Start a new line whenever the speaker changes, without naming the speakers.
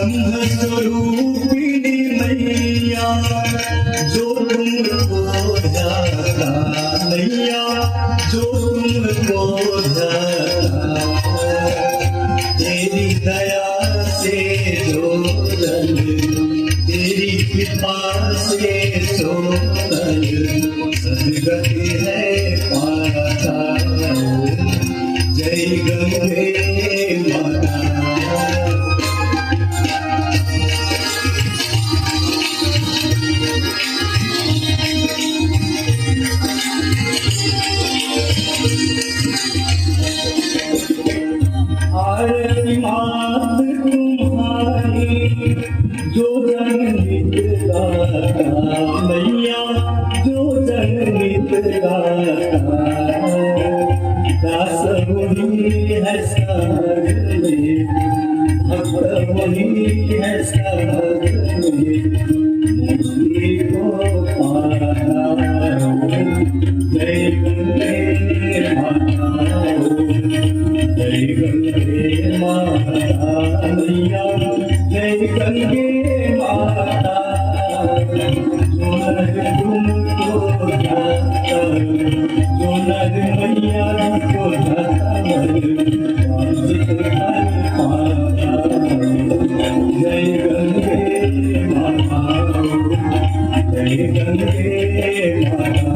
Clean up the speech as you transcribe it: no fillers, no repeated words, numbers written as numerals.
ब्रह्म स्वरूपिणी मैया जो तुमको ध्याता मैया जो तुमको ध्याता तेरी दया से जो रंग तेरी कृपा से सो रंग सदगति है पाता जय गंगे माता। आरती मात तुम्हारी जो जन्मित गाता मैया जो जन्मित गाता दास वही है समझ में भक्त वही है समझ में मुक्ति को पाना जय गंगे माता जय गंगे माता मैया जय गंगे माता जो नर तुमको जाता जो नर मैया को जाता जय गंगे माता जय गंगे माता।